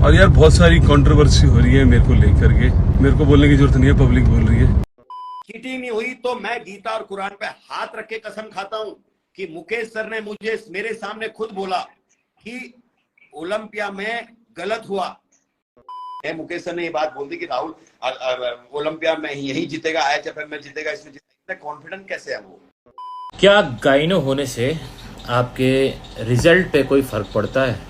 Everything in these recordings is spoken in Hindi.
और यार बहुत सारी कंट्रोवर्सी हो रही है मेरे को लेकर के, मेरे को बोलने की जरूरत नहीं है, पब्लिक बोल रही है। चीटिंग नहीं हुई तो मैं गीता और कुरान पे हाथ रख के कसम खाता हूं कि मुकेश सर ने मुझे मेरे सामने खुद बोला कि ओलंपिया में गलत हुआ। मुकेश सर ने ये बात बोल दी कि राहुल ओलंपिया में यही जीतेगा, IIFF में जीतेगा, इसमें जीतेगा। कॉन्फिडेंट कैसे है वो? क्या गाइनो होने से आपके रिजल्ट पे कोई फर्क पड़ता है?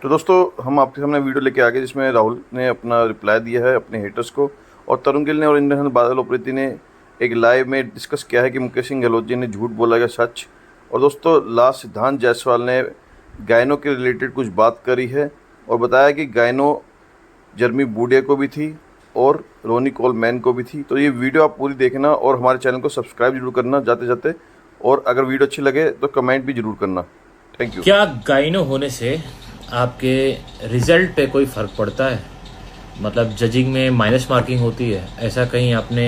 तो दोस्तों, हम आपके सामने वीडियो लेके आ गए जिसमें राहुल ने अपना रिप्लाई दिया है अपने हेटर्स को, और तरुण गिल ने और इंद्रहन बादल ओप्रेती ने एक लाइव में डिस्कस किया है कि मुकेश सिंह गहलोत जी ने झूठ बोला या सच। और दोस्तों, लास्ट सिद्धांत जायसवाल ने गायनो के रिलेटेड कुछ बात करी है और बताया कि गायनो जर्मी बूडिया को भी थी और रोनी कोलमैन को भी थी। तो ये वीडियो आप पूरी देखना और हमारे चैनल को सब्सक्राइब जरूर करना जाते जाते, और अगर वीडियो अच्छी लगे तो कमेंट भी जरूर करना। Thank you. क्या गाइनो होने से आपके रिजल्ट पे कोई फर्क पड़ता है? मतलब जजिंग में माइनस मार्किंग होती है, ऐसा कहीं आपने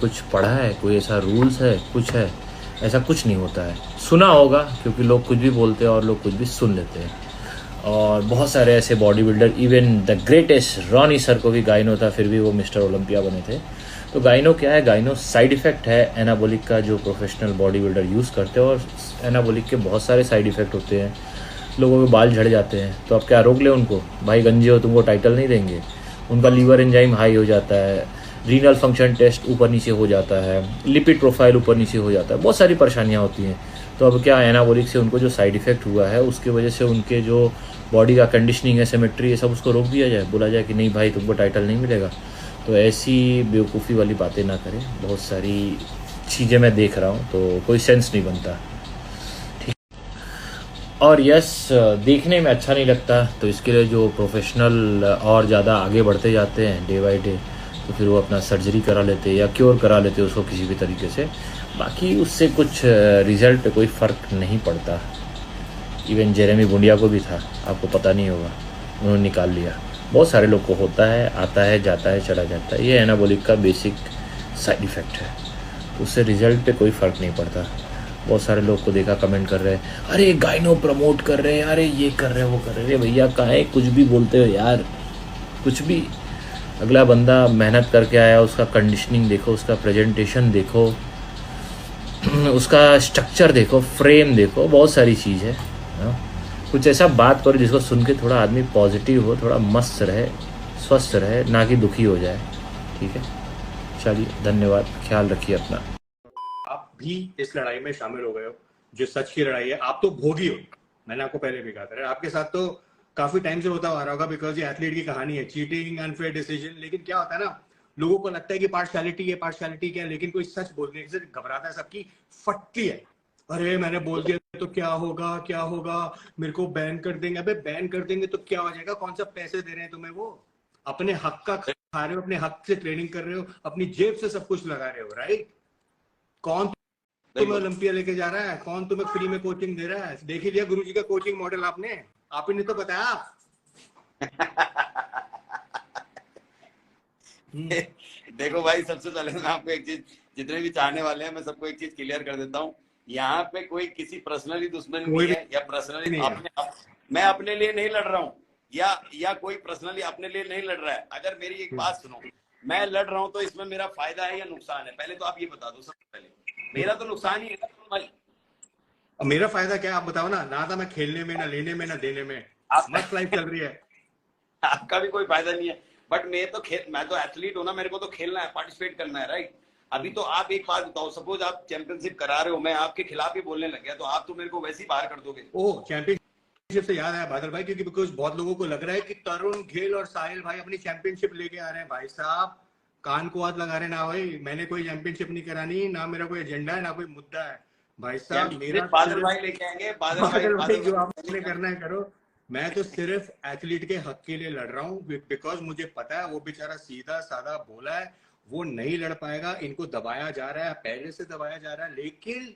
कुछ पढ़ा है? कोई ऐसा रूल्स है, कुछ है? ऐसा कुछ नहीं होता है। सुना होगा क्योंकि लोग कुछ भी बोलते हैं और लोग कुछ भी सुन लेते हैं। और बहुत सारे ऐसे body builder, even the greatest Ronnie sir को भी गाइनो था, फिर भी वो मिस्टर ओलंपिया बने थे। तो गाइनो क्या है? गाइनो साइड इफ़ेक्ट है एनाबोलिक का, जो प्रोफेशनल बॉडी बिल्डर यूज़ करते हैं। और एनाबोलिक के बहुत सारे साइड इफ़ेक्ट होते हैं। लोगों के बाल झड़ जाते हैं, तो अब क्या रोक ले उनको? भाई गंजे हो, तुमको टाइटल नहीं देंगे। उनका लीवर एंजाइम हाई हो जाता है, रीनल फंक्शन टेस्ट ऊपर नीचे हो जाता है, लिपिड प्रोफाइल ऊपर नीचे हो जाता है, बहुत सारी परेशानियाँ होती हैं। तो अब क्या, एनाबोलिक से उनको जो साइड इफ़ेक्ट हुआ है उसकी वजह से उनके जो बॉडी का कंडीशनिंग है, सिमेट्री है, सब उसको रोक दिया जाए, बोला जाए कि नहीं भाई तुमको टाइटल नहीं मिलेगा। तो ऐसी बेवकूफ़ी वाली बातें ना करें। बहुत सारी चीज़ें मैं देख रहा हूँ तो कोई सेंस नहीं बनता। और यस, देखने में अच्छा नहीं लगता, तो इसके लिए जो प्रोफेशनल और ज़्यादा आगे बढ़ते जाते हैं डे बाय डे, तो फिर वो अपना सर्जरी करा लेते या क्योर करा लेते उसको किसी भी तरीके से। बाकी उससे कुछ रिज़ल्ट पे कोई फ़र्क नहीं पड़ता। इवन जेरेमी बुंडिया को भी था, आपको पता नहीं होगा, उन्होंने निकाल लिया। बहुत सारे लोग को होता है, आता है, जाता है, चला जाता है। ये एनाबोलिक का बेसिक साइड इफ़ेक्ट है, उससे रिज़ल्ट पे कोई फ़र्क नहीं पड़ता। बहुत सारे लोग को देखा कमेंट कर रहे हैं, अरे गाइनो प्रमोट कर रहे हैं, अरे ये कर रहे हैं, वो कर रहे हैं। भैया काहे कुछ भी बोलते हो यार, कुछ भी। अगला बंदा मेहनत करके आया, उसका कंडीशनिंग देखो, उसका प्रेजेंटेशन देखो, उसका स्ट्रक्चर देखो, फ्रेम देखो, बहुत सारी चीज़ है। कुछ ऐसा बात करो जिसको सुन के थोड़ा आदमी पॉजिटिव हो, थोड़ा मस्त रहे, स्वस्थ रहे, ना कि दुखी हो जाए। ठीक है, चलिए, धन्यवाद, ख्याल रखिए अपना। आप भी इस लड़ाई में शामिल हो गए हो, जो सच की लड़ाई है। आप तो भोगी हो, मैंने आपको पहले भी कहा था। आपके साथ तो काफी टाइम से होता आ रहा होगा, बिकॉज ये एथलीट की कहानी है, चीटिंग, अनफेयर डिसीजन। लेकिन क्या होता है ना, लोगों को लगता है कि पार्शियलिटी है, पार्शियलिटी क्या है, लेकिन कोई सच बोलने से घबराता है, सबकी फटती है। अरे मैंने बोल दिया तो क्या होगा, क्या होगा, मेरे को बैन कर देंगे। अबे बैन कर देंगे तो क्या हो जाएगा? कौन सा पैसे दे रहे हैं तुम्हें? वो अपने हक का खा रहे हो, अपने हक से ट्रेनिंग कर रहे हो, अपनी जेब से सब कुछ लगा रहे हो, राइट? कौन तुम्हें ओलंपिया लेके जा रहा है? कौन तुम्हें फ्री में कोचिंग दे रहा है? देख ही लिया गुरुजी का कोचिंग मॉडल आपने, आप ही ने तो बताया। देखो भाई, सबसे पहले मैं आपको एक चीज, जितने भी चाहने वाले हैं, मैं सबको एक चीज क्लियर कर देता हूँ। यहाँ पे कोई किसी पर्सनली दुश्मन नहीं है, या पर्सनली मैं अपने लिए नहीं लड़ रहा हूँ, या कोई पर्सनली अपने लिए नहीं लड़ रहा है। अगर मेरी एक बात सुनो, मैं लड़ रहा हूँ तो इसमें मेरा फायदा है या नुकसान है? पहले तो आप ये बता दो। सबसे पहले मेरा तो नुकसान ही है भाई। अब मेरा फायदा क्या है आप बताओ ना। ना था मैं खेलने में, ना लेने में, ना देने में, मस्त लाइफ चल रही है। आपका भी कोई फायदा नहीं है, बट मैं तो एथलीट हूं ना, मेरे को तो खेलना है, पार्टिसिपेट करना है, राइट? अभी तो आप एक बात बताओ, सपोज आप चैंपियनशिप करा रहे हो, मैं आपके खिलाफ ही बोलने लग गया, तो आप तो मेरे को वैसे ही बाहर कर दोगे। ओह, चैंपियनशिप से याद आया बादल भाई, क्योंकि बिकॉज बहुत लोगों को लग रहा है कि तरुण गिल और साहिल भाई अपनी चैंपियनशिप लेके आ रहे हैं। भाई साहब, कान को हाथ लगा रहे ना भाई, मैंने कोई चैंपियनशिप नहीं करानी, ना मेरा कोई एजेंडा है, ना कोई मुद्दा है। भाई साहब, मेरा बादल भाई लेके आएंगे, बादल भाई जो आपने करना है करो। मैं तो सिर्फ एथलीट के हक के लिए लड़ रहा हूँ, बिकॉज मुझे पता है वो बेचारा सीधा साधा भोला है, वो नहीं लड़ पाएगा। इनको दबाया जा रहा है, पहले से दबाया जा रहा है, लेकिन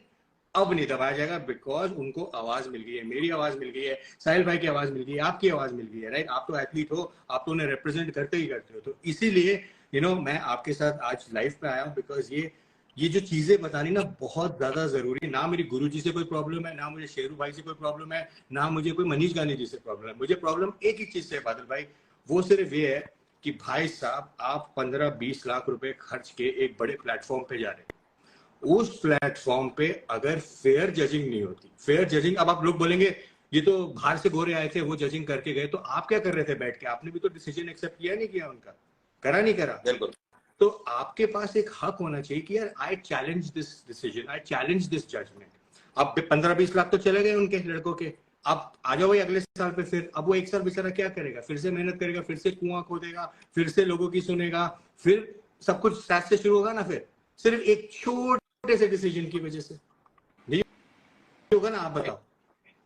अब नहीं दबाया जाएगा, बिकॉज उनको आवाज मिल गई है, मेरी आवाज मिल गई है, साहिल भाई की आवाज मिल गई है, आपकी आवाज मिल गई है, राइट? आप तो एथलीट हो, आप तो उन्हें रिप्रेजेंट करते ही करते हो। तो इसीलिए मैं आपके साथ आज लाइव पे आया हूँ, बिकॉज ये जो चीजें बतानी ना बहुत ज्यादा जरूरी है। ना मेरी गुरुजी से कोई प्रॉब्लम है, ना मुझे शेरू भाई से कोई प्रॉब्लम है, ना मुझे कोई मनीष गांधी जी से प्रॉब्लम है। मुझे प्रॉब्लम एक ही चीज से है बादल भाई, वो सिर्फ ये है कि भाई साहब आप 15-20 लाख रुपए खर्च के एक बड़े प्लेटफॉर्म पे जा रहे हैं, उस प्लेटफॉर्म पे अगर फेयर जजिंग नहीं होती, फेयर जजिंग, अब आप लोग बोलेंगे ये तो बाहर से गोरे आए थे वो जजिंग करके गए, तो आप क्या कर रहे थे बैठ के? आपने भी तो डिसीजन एक्सेप्ट किया नहीं किया उनका, करा नहीं करा? बिल्कुल। तो आपके पास एक हक होना चाहिए कि यार I challenge this decision, I challenge this judgement. अब 15-20 लाख तो चले गए उनके लड़कों के, अब आ जाओ भाई अगले साल पे फिर। अब वो एक साल बेचारा क्या करेगा? फिर से मेहनत करेगा, फिर से कुआं खोदेगा, फिर से लोगों की सुनेगा, फिर सब कुछ स्टार्ट से शुरू होगा ना। फिर सिर्फ एक छोटे से डिसीजन की वजह से नहीं होगा ना। आप बताओ,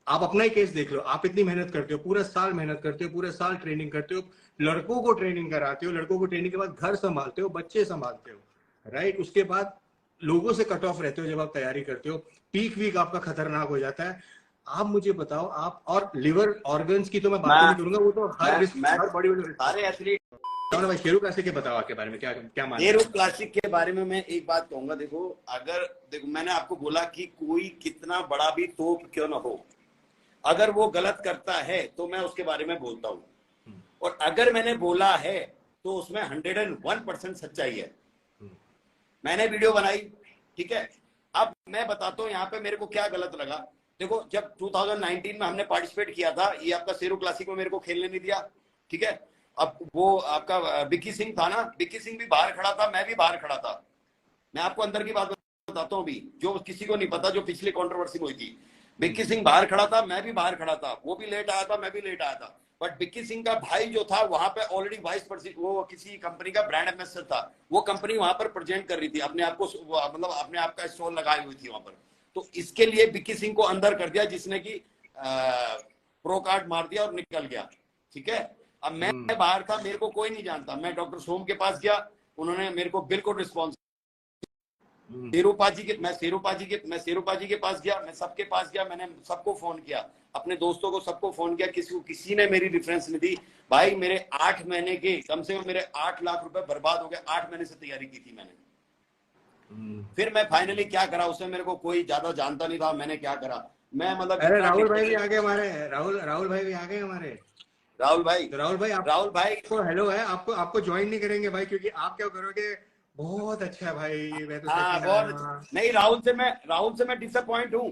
आप अपना ही केस देख लो। आप इतनी मेहनत करते हो, पूरा साल मेहनत करते हो, पूरे साल ट्रेनिंग करते हो, लड़कों को ट्रेनिंग कराते हो, लड़कों को ट्रेनिंग के बाद घर संभालते हो, बच्चे संभालते हो, राइट? उसके बाद लोगों से कट ऑफ रहते हो जब आप तैयारी करते हो, पीक वीक आपका खतरनाक हो जाता है। आप मुझे बताओ, आप और लिवर ऑर्गन्स की तो मैं बात नहीं करूंगा, वो तो हर बड़ी सारे एथलीट। भाई शेरू क्लासिक के बताओ आपके बारे में क्या क्या मानते हैं? शेरू क्लासिक के बारे में मैं एक बात कहूंगा। देखो मैंने आपको बोला कि कोई कितना बड़ा भी तोप क्यों ना हो, अगर वो गलत करता है तो मैं उसके बारे में बोलता हूँ, और अगर मैंने बोला है तो उसमें 101% सच्चाई है। मैंने वीडियो बनाई, ठीक है। अब मैं बताता हूँ यहाँ पे मेरे को क्या गलत लगा। देखो, जब 2019 में हमने पार्टिसिपेट किया था, ये आपका शेरू क्लासिक में मेरे को खेलने नहीं दिया, ठीक है। अब वो आपका बिक्की सिंह था ना, बिक्की सिंह भी बाहर खड़ा था, मैं भी बाहर खड़ा था। मैं आपको अंदर की बात बताता हूँ अभी, जो किसी को नहीं पता, जो पिछली कंट्रोवर्सी में हुई थी। बिक्की सिंह बाहर खड़ा था, मैं भी बाहर खड़ा था, वो भी लेट आया था, मैं भी लेट आया था। बट बिक्की सिंह का भाई जो था वहां पे ऑलरेडी वाइस प्रेसिडेंट, वो किसी कंपनी का ब्रांड एम्बेसडर था, वो कंपनी वहां पर प्रेजेंट कर रही थी अपने आप को, मतलब अपने आप का स्टॉल लगाई हुई थी वहां पर। तो इसके लिए बिक्की सिंह को अंदर कर दिया, जिसने की प्रो कार्ड मार दिया और निकल गया, ठीक है। अब मैं बाहर था, मेरे को कोई नहीं जानता, मैं डॉक्टर सोम के पास गया, उन्होंने मेरे को बिल्कुल रिस्पॉन्स। शेरूपा जी के पास गया, मैं सबके पास गया, मैंने सबको फोन किया, अपने दोस्तों को सबको फोन किया, किसी ने मेरी रेफरेंस नहीं दी। भाई मेरे 8 महीने के कम से कम मेरे 8 लाख रुपए बर्बाद हो गए। 8 महीने से तैयारी की थी मैंने। फिर मैं फाइनली क्या करा, उसमें मेरे को कोई ज्यादा जानता नहीं था, मैंने क्या करा, मैं मतलब। अरे राहुल भाई भी आ गए हमारे, राहुल भाई भी आ गए हमारे। राहुल भाई को हेलो है, आपको ज्वाइन नहीं करेंगे भाई, क्योंकि आप क्या करोगे, बहुत अच्छा है भाई, मैं तो नहीं, राहुल से मैं डिसअपॉइंट हूँ।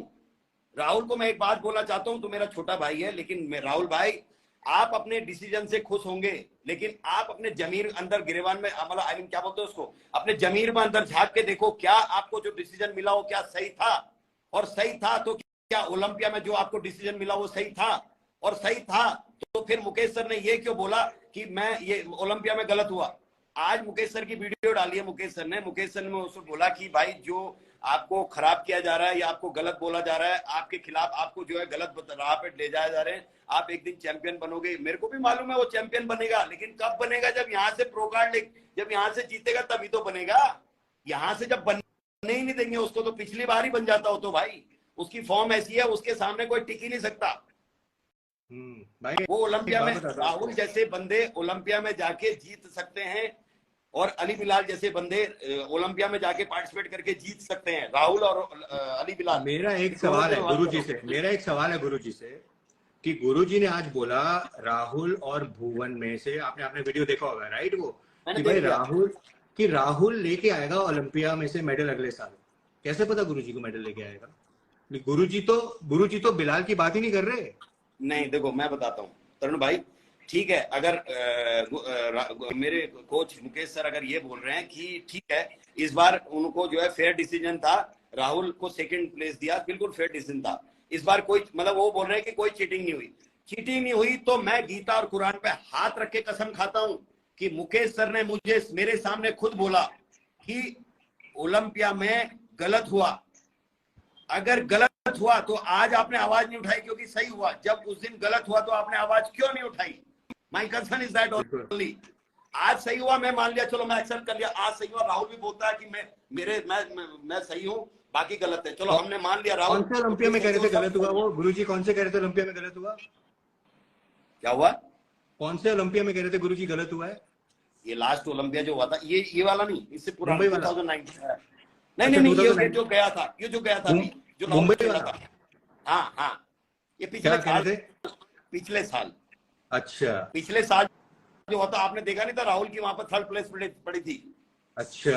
राहुल को मैं एक बात बोलना चाहता हूँ, तो मेरा छोटा भाई है, लेकिन राहुल भाई, आप अपने डिसीजन से खुश होंगे, लेकिन आप अपने जमीर अंदर गिरेवान में, मतलब आई मीन क्या बोलते हैं उसको, अपने जमीर में अंदर झांक के देखो, क्या आपको जो डिसीजन मिला वो क्या सही था? और सही था तो क्या ओलंपिया में जो आपको डिसीजन मिला वो सही था? और सही था तो फिर मुकेश सर ने ये क्यों बोला कि मैं ये ओलंपिया में गलत हुआ? आज मुकेश सर की वीडियो डाली है मुकेश सर ने उसको बोला कि भाई जो आपको खराब किया जा रहा है या आपको गलत बोला जा रहा है, आपके खिलाफ आपको जो है गलत राह पे ले जाया जा रहे हैं, आप एक दिन चैंपियन बनोगे। मेरे को भी मालूम है वो चैंपियन बनेगा, लेकिन कब बनेगा? जब यहाँ से प्रो कार्ड जब यहाँ से जीतेगा तभी तो बनेगा। यहाँ से जब बनने ही नहीं देंगे उसको, तो पिछली बार ही बन जाता हो। तो भाई उसकी फॉर्म ऐसी है, उसके सामने कोई टिक ही नहीं सकता। भाई वो ओलंपिया में, राहुल जैसे बंदे ओलंपिया में जाके जीत सकते हैं, और अली बिलाल जैसे बंदे ओलंपिया में जाके पार्टिसिपेट करके जीत सकते हैं। राहुल और अली बिलाल। मेरा एक सवाल है गुरुजी से कि गुरुजी ने आज बोला राहुल और भुवन में से, आपने वीडियो देखा होगा राइट, वो कि भाई राहुल लेके आएगा ओलंपिया में से मेडल अगले साल। कैसे पता गुरुजी को मेडल लेके आएगा? गुरुजी तो बिलाल की बात ही नहीं कर रहे। नहीं, देखो मैं बताता हूँ तरुण भाई, ठीक है, अगर मेरे कोच मुकेश सर अगर ये बोल रहे हैं कि ठीक है इस बार उनको जो है फेयर डिसीजन था, राहुल को सेकंड प्लेस दिया, बिल्कुल फेयर डिसीजन था इस बार, कोई मतलब वो बोल रहे हैं कि कोई चीटिंग नहीं हुई, तो मैं गीता और कुरान पे हाथ रख के कसम खाता हूं कि मुकेश सर ने मुझे मेरे सामने खुद बोला कि ओलंपिया में गलत हुआ। अगर गलत हुआ तो आज आपने आवाज नहीं उठाई क्योंकि सही हुआ। जब उस दिन गलत हुआ तो आपने आवाज क्यों नहीं उठाई? My concern is that only. आज सही हुआ, मैं मान लिया, चलो मैं एक्सेप्ट कर लिया, आज सही हुआ। राहुल भी बोलता है कि मैं सही हूँ, बाकी गलत है, चलो हमने मान लिया। राहुल कौन से ओलंपिया में कह रहे थे गलत हुआ? वो गुरुजी कौन से कह रहे थे ओलंपिया में गलत हुआ? क्या हुआ? कौन से ओलंपिया में कह रहे थे गुरुजी गलत हुआ है? ये लास्ट ओलंपिया जो हुआ था, ये वाला नहीं, इससे पुराना 2019। नहीं, ये जो गया था अभी, जो मुंबई वाला था। हाँ, ये पिछले साल। अच्छा, पिछले साल जो होता आपने देखा नहीं था, राहुल की वहां पर 3rd प्लेस पड़ी थी, अच्छा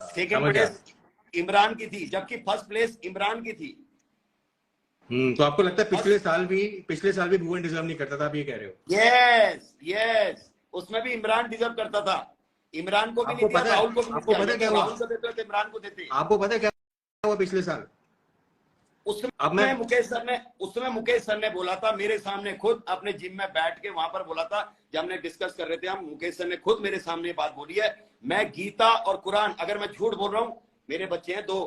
2nd समझ गया। प्लेस इमरान की थी, जबकि 1st प्लेस इमरान की थी। तो आपको लगता है पिछले साल भी भुवन डिजर्व नहीं करता था, आप ये कह रहे हो? यस, उसमें भी इमरान डिजर्व करता था। इमरान को भी नहीं दिया, राहुल को भी नहीं दिया। क्या हुआ? राहुल को देते तो इमरान को देते। आपको पता है क्या हुआ पिछले साल? उसमें मुकेश सर ने बोला था मेरे सामने, खुद अपने जिम में बैठ के वहां पर बोला था, जब हमने डिस्कस कर रहे थे हम, मुकेश सर ने खुद मेरे सामने बात बोली है, मैं गीता और कुरान, अगर मैं झूठ बोल रहा हूं, मेरे बच्चे हैं 2,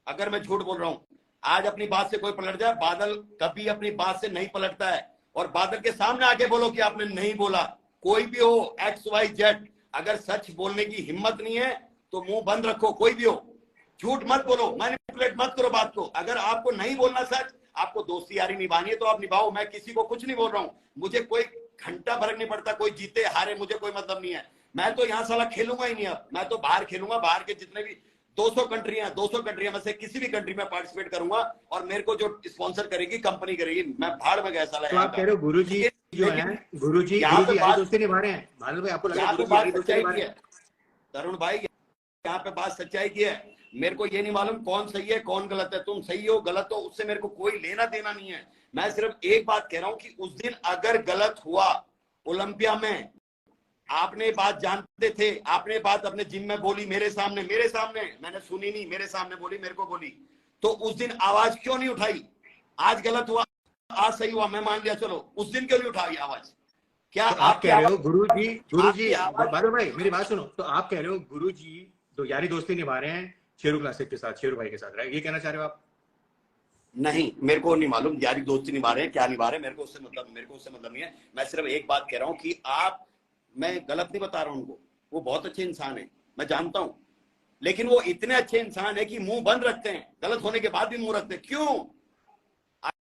अगर मैं झूठ बोल रहा हूं, आज अपनी बात से कोई पलट जाए, बादल कभी अपनी बात से नहीं पलटता है, और बादल के सामने आके बोलो कि आपने नहीं बोला, कोई भी हो XYZ, अगर सच बोलने की हिम्मत नहीं है तो मुंह बंद रखो, कोई भी हो, झूठ मत बोलो, मैनिपुलेट मत करो बात को। अगर आपको नहीं बोलना सच, आपको दोस्ती यारी निभानी है तो आप निभाओ, मैं किसी को कुछ नहीं बोल रहा हूं, मुझे कोई घंटा फर्क नहीं पड़ता, कोई जीते हारे मुझे कोई मतलब नहीं है, मैं तो यहाँ साला खेलूंगा ही नहीं, अब मैं तो बाहर खेलूंगा, बाहर के जितने भी 200 कंट्रियां में से किसी भी कंट्री में पार्टिसिपेट करूंगा, और मेरे को जो स्पॉन्सर करेगी कंपनी करेगी, मैं भाड़ में गया साला। तो आप कह रहे हो गुरुजी जो है, गुरुजी यारी दोस्ती निभा रहे हैं, भानु भाई आपको लग रहा है गुरुजी यारी दोस्ती निभा रहे हैं? तरुण भाई यहाँ पे बात सच्चाई की है, मेरे को ये नहीं मालूम कौन सही है कौन गलत है, तुम सही हो गलत हो उससे मेरे को कोई लेना देना नहीं है, मैं सिर्फ एक बात कह रहा हूं कि उस दिन अगर गलत हुआ ओलंपिया में, आपने बात जानते थे, आपने बात अपने जिम में बोली मेरे सामने, मैंने सुनी नहीं, मेरे सामने बोली, मेरे को बोली, तो उस दिन आवाज क्यों नहीं उठाई? आज गलत हुआ, आज सही हुआ, मैं मान लिया, चलो उस दिन क्यों नहीं उठाई आवाज? क्या तो आप कह रहे हो गुरुजी बादल भाई मेरी बात सुनो, तो आप कह रहे हो गुरुजी तो यारी दोस्ती निभा रहे हैं शेरू क्लासिक के साथ, शेरू भाई के साथ, राइट? ये कहना चाह रहे हो आप? नहीं, मेरे को नहीं मालूम यारी दोस्ती निभा रहे हैं क्या निभा रहे हैं, मेरे को उससे मतलब नहीं है, मैं सिर्फ एक बात कह रहा हूं कि आप, मैं गलत नहीं बता रहा हूं उनको, वो बहुत अच्छे इंसान है, मैं जानता हूं, लेकिन वो इतने अच्छे इंसान है कि मुंह बंद रखते हैं, गलत होने के बाद भी मुंह रखते हैं, क्यों?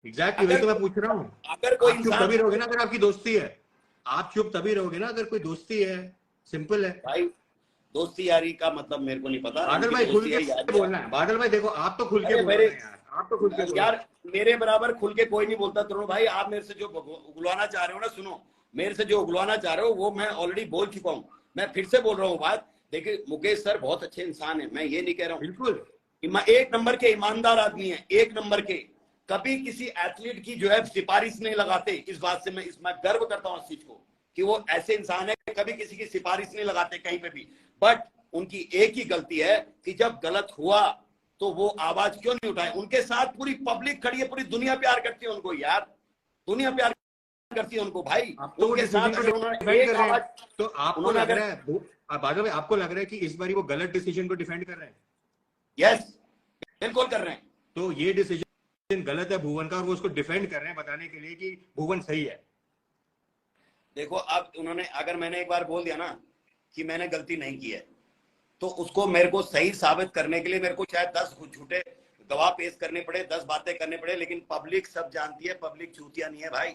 एग्जैक्टली वही तो मैं पूछ रहा हूं। अगर कोई चुप तभी रहोगे ना अगर आपकी दोस्ती है, आप चुप तभी रहोगे ना अगर कोई दोस्ती है, सिंपल है भाई। दोस्ती यारी का मतलब मेरे को नहीं पता। बादल भाई खुल के बोलना है, बादल भाई देखो आप तो खुल के बोल रहे हैं यार, आप तो खुल के यार, मेरे बराबर खुल के कोई नहीं बोलता तरुण भाई, आप मेरे से जो उगलवाना चाह रहे हो ना, सुनो, मेरे से जो उगलवाना चाह रहे हो वो मैं ऑलरेडी बोल चुका हूँ, मैं फिर से बोल रहा हूँ बात। देखिए मुकेश सर बहुत अच्छे इंसान है, मैं ये नहीं कह रहा हूँ, बिल्कुल 1 नंबर के ईमानदार आदमी है, 1 नंबर के, कभी किसी एथलीट की जो है सिफारिश नहीं लगाते, इस बात से मैं गर्व करता हूँ इस चीज को कि वो ऐसे इंसान है, कभी किसी की सिफारिश नहीं लगाते कहीं पे भी। बट उनकी एक ही गलती है कि जब गलत हुआ तो वो आवाज क्यों नहीं उठाए? उनके साथ पूरी पब्लिक खड़ी है, पूरी दुनिया प्यार करती है उनको यार, दुनिया प्यार करती है उनको भाई, तो उनके साथ अगर उन्होंने एक आवाज, तो आपको लग रहा है बादल भाई, आपको लग रहा है कि इस बार वो गलत डिसीजन को डिफेंड कर रहे हैं? यस, बिल्कुल कर रहे हैं। तो ये डिसीजन गलत है भुवन का और वो उसको डिफेंड कर रहे हैं बताने के लिए कि भुवन सही है। देखो अब उन्होंने, अगर मैंने एक बार बोल दिया ना कि मैंने गलती नहीं की है, तो उसको मेरे को सही साबित करने के लिए मेरे को चाहे 10 झूठे गवाह पेश करने पड़े, 10 बातें करने पड़े, लेकिन पब्लिक सब जानती है, पब्लिक चूतिया नहीं है भाई,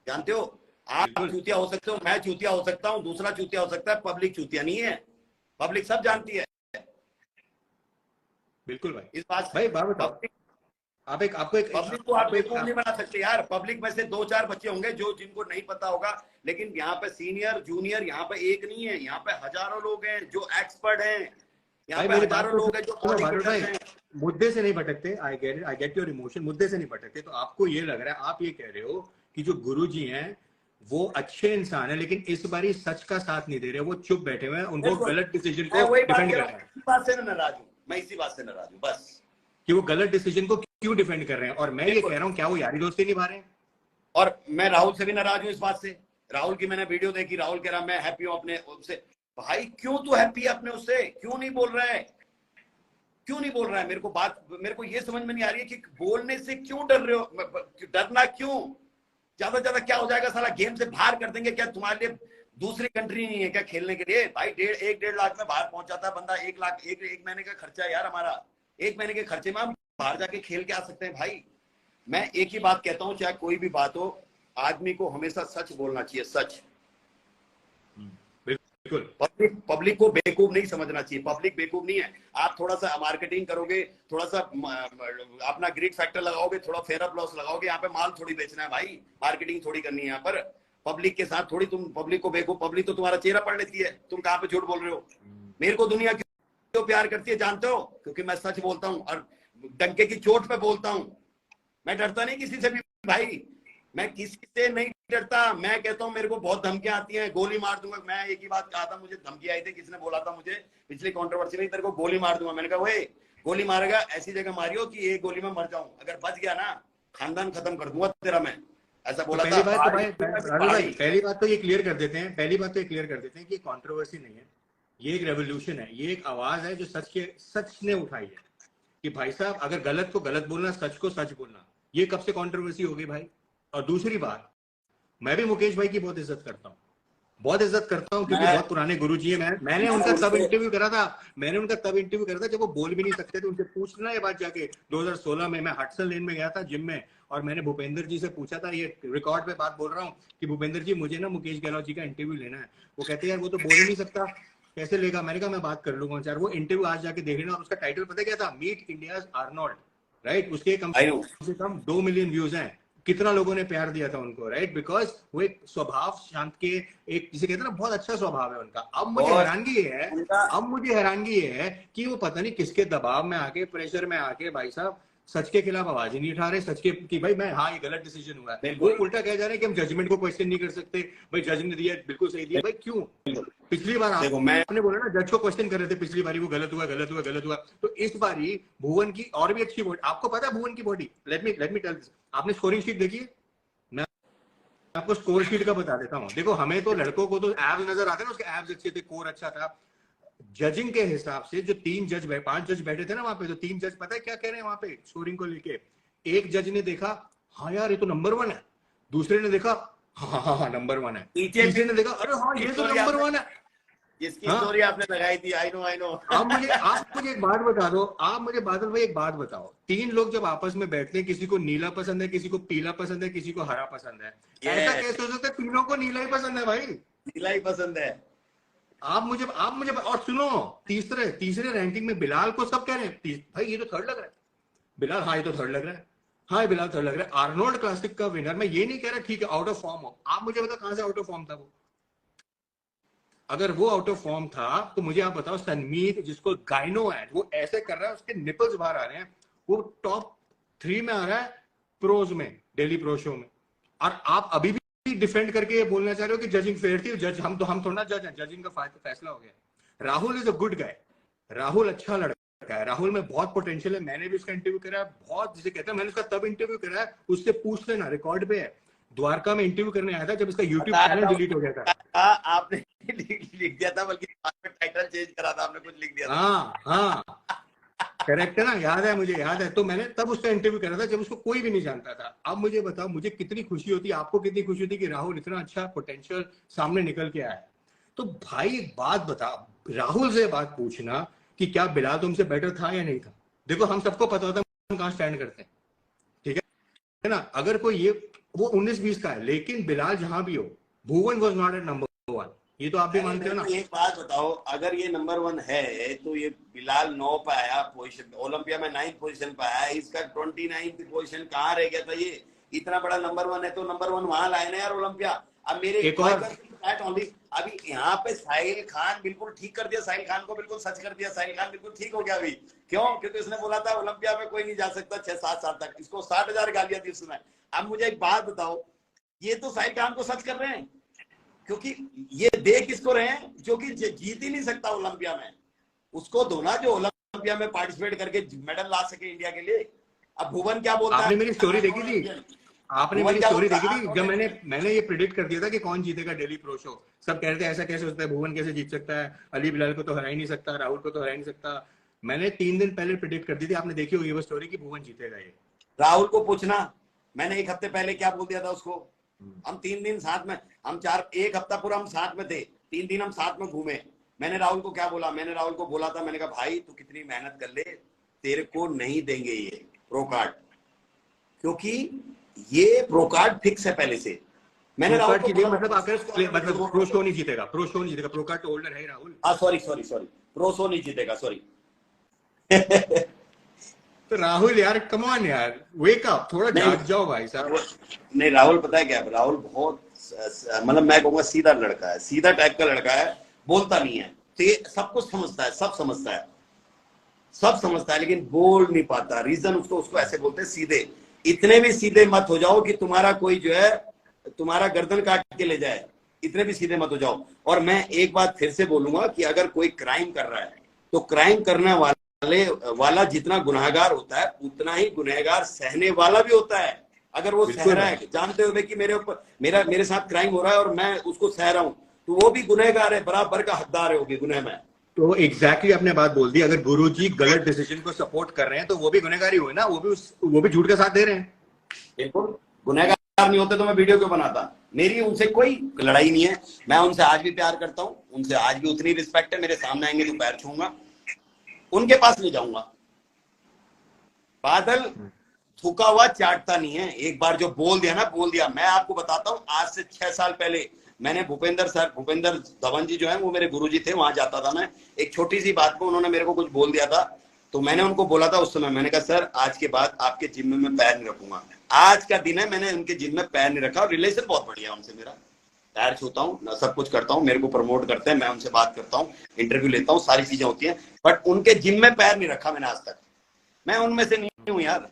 जानते हो? आप चूतिया हो सकते हो, मैं चूतिया हो सकता हूँ, दूसरा चूतिया हो सकता है, पब्लिक चूतिया नहीं है, पब्लिक सब जानती है। बिल्कुल भाई, इस बात भाई बात बताओ, आपको एक पब्लिक को आप बेवकूफ नहीं बना सकते यार। पब्लिक में से 2-4 बच्चे होंगे जो जिनको नहीं पता होगा, लेकिन यहाँ पे सीनियर जूनियर यहाँ पे एक नहीं है, यहाँ पे हजारों लोग हैं जो एक्सपर्ट हैं, यहाँ पे हजारों लोग हैं जो मुद्दे से नहीं भटकते। आई गेट योर इमोशन, मुद्दे से नहीं भटकते। तो आपको ये लग रहा है, आप ये कह रहे हो कि जो गुरुजी हैं वो अच्छे इंसान है, लेकिन इस बार सच का साथ नहीं दे रहे, वो चुप बैठे हुए हैं, उनको गलत डिसीजन को डिफेंड कर रहे हैं। इसी बात से नाराज हूँ मैं, इसी बात से नाराज हूँ बस, कि वो गलत डिसीजन को क्यों डिफेंड कर रहे हैं। और मैं ये कह रहा हूँ क्या वो यारी दोस्ती निभा रहे हैं? और मैं राहुल से भी नाराज हूँ इस बात से। राहुल की मैंने वीडियो देखी, राहुल कह रहा मैं हैप्पी हूँ अपने उससे। भाई क्यों तू हैप्पी है अपने उससे? क्यों नहीं बोल रहा है? क्यों नहीं बोल रहा है? मेरे को ये समझ में नहीं आ रही है कि बोलने से क्यों डर रहे हो? डरना क्यों? ज्यादा ज्यादा क्या हो जाएगा, साला गेम से बाहर कर देंगे क्या? तुम्हारे लिए दूसरी कंट्री नहीं है क्या खेलने के लिए? भाई 1.5 लाख में बाहर पहुंच जाता है बंदा। 1 लाख एक महीने का खर्चा है यार हमारा। 1 महीने के खर्चे में हम बाहर जाके खेल के आ सकते हैं भाई। मैं एक ही बात कहता हूँ, चाहे कोई भी बात हो, आदमी को हमेशा सच बोलना चाहिए, सच। पब्लिक को बेवकूफ नहीं समझना चाहिए। पब्लिक बेवकूफ नहीं है। आप थोड़ा सा मार्केटिंग करोगे, थोड़ा सा अपना ग्रिड फैक्टर लगाओगे, थोड़ा फेयर अप लॉस लगाओगे, यहाँ पे माल थोड़ी बेचना है भाई, मार्केटिंग थोड़ी करनी है यहाँ पर। पब्लिक के साथ थोड़ी तुम पब्लिक को बेवकूफ, पब्लिक तो तुम्हारा चेहरा पढ़ लेती है, तुम कहाँ पे झूठ बोल रहे हो। मेरे को दुनिया क्यों प्यार करती है जानते हो? क्योंकि मैं सच बोलता हूँ और डंके की चोट पे बोलता हूँ। मैं डरता नहीं किसी से भी भाई, मैं किसी से नहीं डरता। मैं कहता हूँ मेरे को बहुत धमकियां आती हैं, गोली मार दूंगा। मैं एक ही बात कहा था, मुझे धमकी आई थी, किसी ने बोला था मुझे पिछली कंट्रोवर्सी में, तेरे को गोली मार दूंगा। मैंने कहा वो गोली मारेगा ऐसी जगह मारियो कि एक गोली में मर जाऊं, अगर बच गया ना खानदान खत्म कर दूंगा तेरा मैं, ऐसा बोला था। पहली बात तो ये क्लियर कर देते हैं कि कंट्रोवर्सी नहीं है, ये एक रेवोल्यूशन है, ये एक आवाज है जो सच ने उठाई है कि भाई साहब अगर गलत को गलत बोलना, सच को सच बोलना। ये कब से कंट्रोवर्सी हो गई भाई? और दूसरी बात, मैं भी मुकेश भाई की बहुत इज्जत करता हूँ क्योंकि बहुत पुराने गुरुजी हैं। मैंने उनका तब इंटरव्यू करा था जब वो बोल भी नहीं सकते थे। उनसे पूछना ये बात जाके 2016 में मैं हडसन लेन में गया था जिम में, और मैंने भूपेंद्र जी से पूछा था, ये रिकॉर्ड पे बात बोल रहा हूँ कि भूपेंद्र जी मुझे ना मुकेश गहलोत जी का इंटरव्यू लेना है। वो कहते हैं यार वो तो बोल ही नहीं सकता, कैसे लेगा? मैंने कहा मैं बात कर लूंगा यार। वो इंटरव्यू आज जाके देख लेना, और उसका टाइटल पता क्या था? Meet India's Arnold, right? उसके कम से कम 2 मिलियन व्यूज हैं। कितना लोगों ने प्यार दिया था उनको, राइट? बिकॉज वो एक स्वभाव शांत के, एक जिसे कहते हैं ना बहुत अच्छा स्वभाव है उनका। अब मुझे हैरानगी है कि वो पता नहीं किसके दबाव में आके, प्रेशर में आके भाई साहब सच के खिलाफ आवाज ही नहीं उठा रहे। सच के कि भाई मैं, हाँ ये गलत डिसीजन हुआ है। वो उल्टा कह जा रहे हैं कि हम जजमेंट को क्वेश्चन नहीं कर सकते, भाई जज ने दिया बिल्कुल सही दिया। भाई क्यों? पिछली बार आपने बोला ना जज को क्वेश्चन कर रहे थे, पिछली बारी वो गलत हुआ। तो इस बारी भुवन की और भी अच्छी बॉडी, आपको पता है भुवन की body, let me tell this. आपने स्कोरिंग शीट देखी है? मैं आपको स्कोर शीट का बता देता हूँ। देखो हमें तो लड़कों को तो एब्स नजर आते हैं ना, उसके एब्स अच्छे थे, कोर अच्छा था। जजिंग के हिसाब से जो 5 जज बैठे थे ना वहां पे, तो 3 जज पता है क्या कह रहे हैं वहां पे स्कोरिंग को लेके? एक जज ने देखा हाँ यार ये तो नंबर 1 है, दूसरे ने देखा हाँ नंबर 1 है, तीसरे ने देखा अरे हाँ ये तो नंबर 1 है। जिसकी स्टोरी आपने लगाई थी, आई नो। आप मुझे एक बात बता दो, आप मुझे बादल भाई एक बात बताओ, 3 लोग जब आपस में बैठते हैं, किसी को नीला पसंद है, किसी को पीला पसंद है, किसी को हरा पसंद है, ऐसा कैसे हो सकता है? तीनों को नीला ही पसंद है भाई, नीला ही पसंद है। आप मुझे और सुनो, तीसरे रैंकिंग में बिलाल को सब कह रहे हैं भाई ये तो थर्ड लग रहा है बिलाल, हाँ ये तो थर्ड लग रहा है, हाँ बिलाल थर्ड लग रहा है। आर्नोल्ड क्लासिक का विनर, मैं ये नहीं कह रहा ठीक है आउट ऑफ फॉर्म हो, आप मुझे बताओ कहां से आउट ऑफ फॉर्म था वो? अगर वो आउट ऑफ फॉर्म था तो मुझे आप बताओ सनमीत जिसको गाइनो है, वो ऐसे कर रहा है, उसके निपल्स बाहर आ रहे हैं, वो टॉप 3 में आ रहा है प्रोज में, डेली प्रो शो में, और आप अभी भी डिफेंड करके ये बोलना चाह रहे हो कि जजिंग फेयर थी। जज हम थोड़ा ना जज हैं, जजिंग का फैसला हो गया। Rahul is a good guy, Rahul अच्छा लड़का है, राहुल में बहुत पोटेंशियल है। मैंने भी उसका इंटरव्यू करा है, बहुत जिसे कहते हैं, मैंने उसका तब इंटरव्यू करा है, उससे पूछ लेना, रिकॉर्ड पे है। द्वारका में इंटरव्यू करने आया था जब इसका यूट्यूब चैनल डिलीट हो गया था। आपने लिख दिया था, बल्कि टाइटल चेंज करा था आपने, कुछ लिख दिया था। हाँ करेक्ट है ना, याद है, मुझे याद है। तो मैंने तब उसका इंटरव्यू करा था जब उसको कोई भी नहीं जानता था। अब मुझे बताओ मुझे कितनी खुशी होती, आपको कितनी खुशी होती कि राहुल इतना अच्छा पोटेंशियल सामने निकल के आया। तो भाई एक बात बता, राहुल से बात पूछना कि क्या बिलाल तुमसे बेटर था या नहीं था। देखो हम सबको पता होता है हम कहाँ स्टैंड करते हैं, ठीक है ना? अगर कोई ये वो 19-20 का है, लेकिन बिलाल जहां भी हो, भुवन वॉज नॉट एट नंबर 1, ये तो आप भी मानते हो ना। एक बात बताओ, अगर ये नंबर 1 है तो ये बिलाल 9 पे आया पोजीशन, ओलंपिया में 9th पोजीशन पे आया, इसका 29th पोजीशन कहाँ रह गया था? ये इतना बड़ा नंबर 1 है तो नंबर 1 वहां लाए ना यार ओलंपिया। अब मेरे एक और अभी यहाँ पे साहिल खान बिल्कुल ठीक कर दिया, साहिल खान को बिल्कुल सच कर दिया, साहिल खान बिल्कुल ठीक हो गया अभी। क्यों? क्योंकि उसने बोला था ओलंपिया में कोई नहीं जा सकता 6-7 साल तक, इसको 60,000 गालियां दी उसने। अब मुझे एक बात बताओ, ये तो साहिल खान को सच कर रहे हैं, क्योंकि ये देख किसको रहे हैं जो कि जीत ही नहीं सकता ओलंपिया में, उसको दो ना जो ओलंपिया में पार्टिसिपेट करके मेडल ला सके इंडिया के लिए। अब भुवन क्या बोलता है? आपने मेरी स्टोरी देखी थी? आपने मेरी स्टोरी देखी थी जब मैंने ये प्रिडिक्ट कर दिया था कि कौन जीतेगा डेली प्रो शो? सब कह रहे थे ऐसा कैसे होता है, भुवन कैसे जीत सकता है, अली बिलाल को तो हरा ही नहीं सकता, राहुल को तो हरा ही नहीं सकता। मैंने 3 दिन पहले प्रिडिक्ट कर दी थी, आपने देखी होगी वो स्टोरी की भुवन जीतेगा। ये राहुल को पूछना, मैंने 1 हफ्ते पहले क्या बोल दिया था उसको। हम 3 दिन साथ में, हम 1 हफ्ता पूरा हम साथ में थे, 3 दिन हम साथ में घूमे। मैंने राहुल को क्या बोला? मैंने राहुल को बोला था, मैंने कहा भाई तू कितनी मेहनत कर ले, तेरे को नहीं देंगे ये प्रो कार्ड, क्योंकि ये प्रो कार्ड फिक्स है पहले से। मैंने राहुल को मतलब प्रो शो नहीं जीतेगा, प्रो शो नहीं जीतेगा, प्रो कार्ड तो होल्डर है राहुल। सॉरी प्रो शो नहीं जीतेगा, सॉरी। तो राहुल यार कम ऑन यार, वेक अप, थोड़ा जाग जाओ भाई साहब। नहीं राहुल पता है क्या, राहुल बहुत मतलब मैं कहूंगा सीधा लड़का है, सीधा टाइप का लड़का है, बोलता नहीं है, तो ये सब कुछ समझता है, सब समझता है लेकिन बोल नहीं पाता। रीजन उसको ऐसे बोलते हैं सीधे। इतने भी सीधे मत हो जाओ कि तुम्हारा कोई जो है तुम्हारा गर्दन काट के ले जाए, इतने भी सीधे मत हो जाओ। और मैं एक बात फिर से बोलूंगा कि अगर कोई क्राइम कर रहा है तो क्राइम करने वाला जितना गुनहगार होता है उतना ही गुनहगार सहने वाला भी होता है। अगर वो सह रहा है जानते हुए कि मेरे साथ क्राइम हो रहा है और मैं उसको सह रहा हूं, तो वो भी गुनहगार है, बराबर का हकदार है वो भी गुनह में। तो एग्जैक्टली आपने बात बोल दी। अगर गुरुजी गलत डिसीजन को सपोर्ट कर रहे हैं तो वो भी गुनहगारी हुए ना, वो भी झूठ का साथ दे रहे हैं। बिल्कुल, गुनहगार नहीं होते तो मैं वीडियो क्यों बनाता। मेरी उनसे कोई लड़ाई नहीं है, मैं उनसे आज भी प्यार करता हूँ, उनसे आज भी उतनी रिस्पेक्ट है। मेरे सामने आएंगे तो पैर छूंगा, उनके पास नहीं जाऊंगा। बादल थूका हुआ चाटता नहीं है, एक बार जो बोल दिया ना बोल दिया। मैं आपको बताता हूँ, आज से 6 साल पहले मैंने भूपेंद्र धवन जी जो है वो मेरे गुरुजी थे, वहां जाता था मैं। एक छोटी सी बात को उन्होंने मेरे को कुछ बोल दिया था, तो मैंने उनको बोला था उस समय, मैंने कहा सर आज के बाद आपके जिम में मैं पैर नहीं रखूंगा। आज का दिन है, मैंने उनके जिम में पैर नहीं रखा। और रिलेशन बहुत बढ़िया है उनसे मेरा, पैर छूता हूँ, सब कुछ करता हूँ, मेरे को प्रमोट करते हैं, मैं उनसे बात करता हूँ, इंटरव्यू लेता हूँ, सारी चीजें होती हैं, बट उनके जिम में पैर नहीं रखा मैंने आज तक। मैं उनमें से नहीं हूँ यार,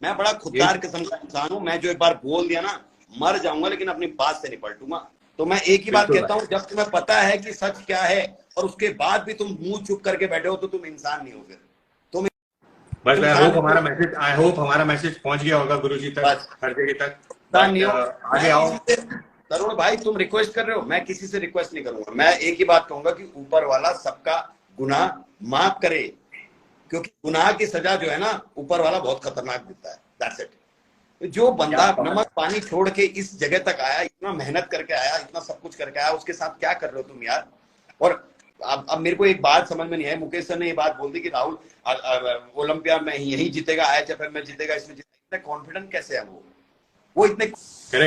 मैं बड़ा खुददार किस्म का इंसान हूँ। मैं जो एक बार बोल दिया ना, मर जाऊंगा लेकिन अपनी बात से नहीं पलटूंगा। तो मैं एक ही बात कहता हूँ, जब तुम्हें पता है कि सच क्या है और उसके बाद भी तुम मुंह चुप करके बैठे हो तो तुम इंसान नहीं हो। फिर तुम बस आई होप हमारा मैसेज पहुंच गया होगा गुरुजी तक, हर जगह तक। आगे आओ तरुण भाई, तुम रिक्वेस्ट कर रहे हो, मैं किसी से रिक्वेस्ट नहीं करूंगा। मैं एक ही बात कहूंगा कि ऊपर वाला सबका गुनाह माफ करे, क्योंकि गुनाह की सजा जो है ना ऊपर वाला बहुत खतरनाक देता है। That's it. जो बंदा नमक पानी छोड़ के इस जगह तक आया, इतना मेहनत करके आया, इतना सब कुछ करके आया, उसके साथ क्या कर रहे हो तुम यार। और अब मेरे को एक बात समझ में नहीं है, मुकेश सर ने ये बात बोल दी कि राहुल ओलंपिया में यही जीतेगा, IHFM में जीतेगा, इसमें जीतेगा। इतने कॉन्फिडेंट कैसे है वो इतने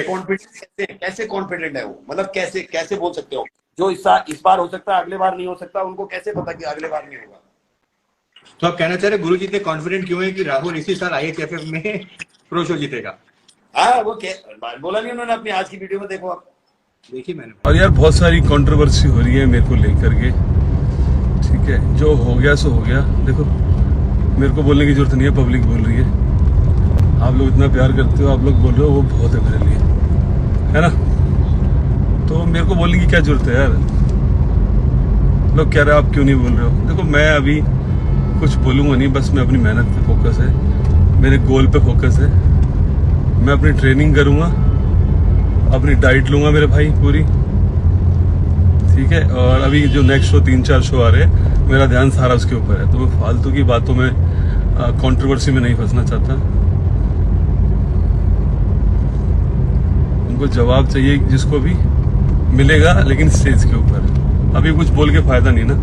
कॉन्फिडेंट कैसे कॉन्फिडेंट है वो, मतलब कैसे बोल सकते हो। जो इस बार हो सकता है अगले बार नहीं हो सकता, उनको कैसे पता कि अगले बार नहीं होगा। तो आप कहना चाह रहे गुरुजी इतने कॉन्फिडेंट क्यों है कि राहुल इसी साल IHFM में प्रो शो जीतेगा? हाँ, वो बोला नहीं उन्होंने अपनी आज की वीडियो में, देखो आप देखिए मैंने। और यार बहुत सारी कंट्रोवर्सी हो रही है मेरे को लेकर के, ठीक है, जो हो गया सो हो गया। देखो मेरे को बोलने की जरूरत नहीं है, पब्लिक बोल रही है। आप लोग इतना प्यार करते हो, आप लोग बोल रहे हो, वो बहुत है मेरे लिए, है ना। तो मेरे को बोलने की क्या जरूरत है यार। लोग कह रहे हैं आप क्यों नहीं बोल रहे हो। देखो मैं अभी कुछ बोलूंगा नहीं, बस मैं अपनी मेहनत पे फोकस है, मेरे गोल पे फोकस है। मैं अपनी ट्रेनिंग करूंगा, अपनी डाइट लूंगा मेरे भाई पूरी, ठीक है। और अभी जो नेक्स्ट शो 3-4 शो आ रहे हैं, मेरा ध्यान सारा उसके ऊपर है। तो मैं फालतू की बातों में कंट्रोवर्सी में नहीं फंसना चाहता। उनको जवाब चाहिए जिसको भी मिलेगा, लेकिन स्टेज के ऊपर। अभी कुछ बोल के फायदा नहीं ना।